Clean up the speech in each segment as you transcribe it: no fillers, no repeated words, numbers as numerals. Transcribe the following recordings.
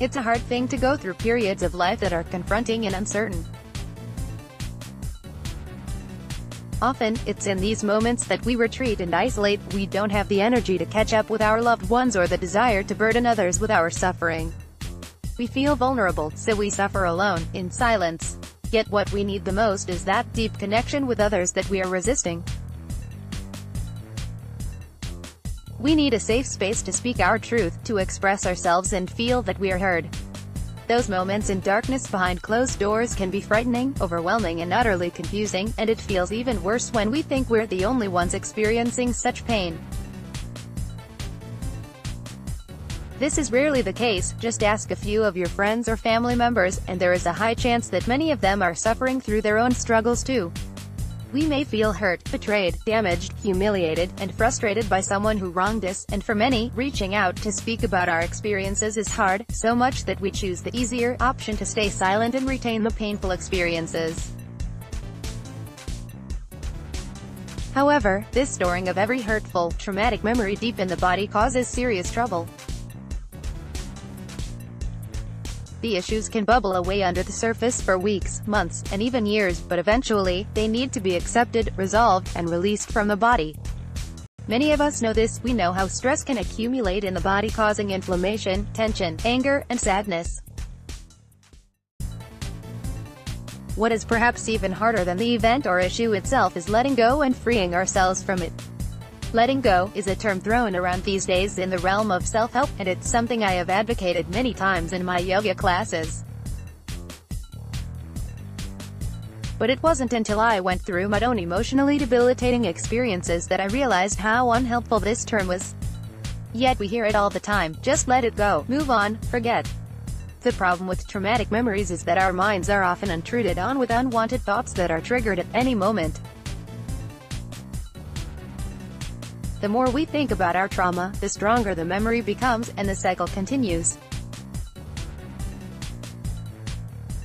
It's a hard thing to go through periods of life that are confronting and uncertain. Often, it's in these moments that we retreat and isolate. We don't have the energy to catch up with our loved ones or the desire to burden others with our suffering. We feel vulnerable, so we suffer alone, in silence. Yet what we need the most is that deep connection with others that we are resisting. We need a safe space to speak our truth, to express ourselves and feel that we are heard. Those moments in darkness behind closed doors can be frightening, overwhelming and utterly confusing, and it feels even worse when we think we're the only ones experiencing such pain. This is rarely the case. Just ask a few of your friends or family members, and there is a high chance that many of them are suffering through their own struggles too. We may feel hurt, betrayed, damaged, humiliated, and frustrated by someone who wronged us, and for many, reaching out to speak about our experiences is hard, so much that we choose the easier option to stay silent and retain the painful experiences. However, this storing of every hurtful, traumatic memory deep in the body causes serious trouble. The issues can bubble away under the surface for weeks, months, and even years, but eventually, they need to be accepted, resolved, and released from the body. Many of us know this. We know how stress can accumulate in the body, causing inflammation, tension, anger, and sadness. What is perhaps even harder than the event or issue itself is letting go and freeing ourselves from it. Letting go is a term thrown around these days in the realm of self-help, and it's something I have advocated many times in my yoga classes. But it wasn't until I went through my own emotionally debilitating experiences that I realized how unhelpful this term was. Yet we hear it all the time: just let it go, move on, forget. The problem with traumatic memories is that our minds are often untreated on with unwanted thoughts that are triggered at any moment. The more we think about our trauma, the stronger the memory becomes, and the cycle continues.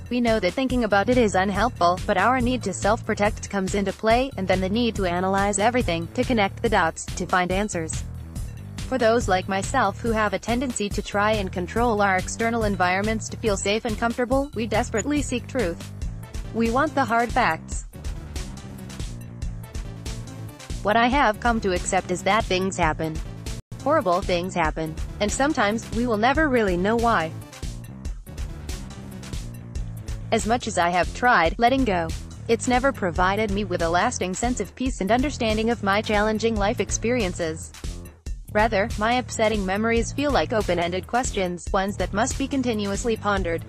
We know that thinking about it is unhelpful, but our need to self-protect comes into play, and then the need to analyze everything, to connect the dots, to find answers. For those like myself who have a tendency to try and control our external environments to feel safe and comfortable, we desperately seek truth. We want the hard facts. What I have come to accept is that things happen. Horrible things happen. And sometimes, we will never really know why. As much as I have tried letting go, it's never provided me with a lasting sense of peace and understanding of my challenging life experiences. Rather, my upsetting memories feel like open-ended questions, ones that must be continuously pondered.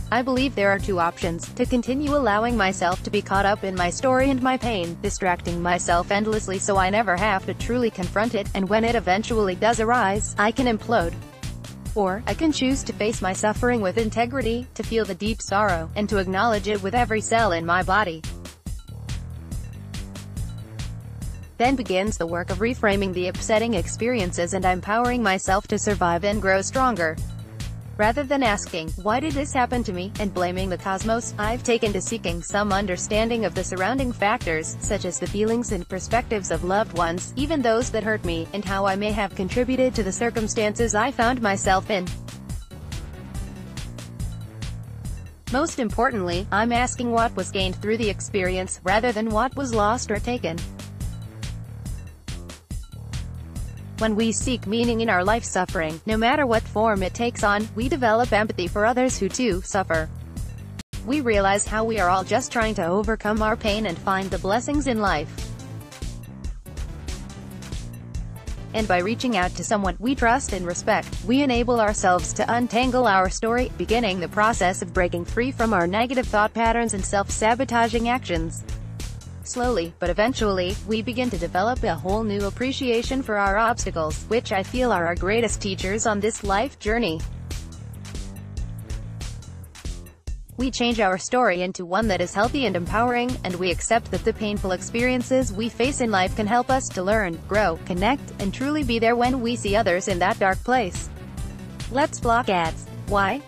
I believe there are two options: to continue allowing myself to be caught up in my story and my pain, distracting myself endlessly so I never have to truly confront it, and when it eventually does arise, I can implode. Or, I can choose to face my suffering with integrity, to feel the deep sorrow, and to acknowledge it with every cell in my body. Then begins the work of reframing the upsetting experiences and empowering myself to survive and grow stronger. Rather than asking, "Why did this happen to me?" and blaming the cosmos, I've taken to seeking some understanding of the surrounding factors, such as the feelings and perspectives of loved ones, even those that hurt me, and how I may have contributed to the circumstances I found myself in. Most importantly, I'm asking what was gained through the experience, rather than what was lost or taken. When we seek meaning in our life suffering, no matter what form it takes on, we develop empathy for others who too suffer. We realize how we are all just trying to overcome our pain and find the blessings in life. And by reaching out to someone we trust and respect, we enable ourselves to untangle our story, beginning the process of breaking free from our negative thought patterns and self-sabotaging actions. Slowly, but eventually, we begin to develop a whole new appreciation for our obstacles, which I feel are our greatest teachers on this life journey. We change our story into one that is healthy and empowering, and we accept that the painful experiences we face in life can help us to learn, grow, connect, and truly be there when we see others in that dark place. Let's block ads. Why?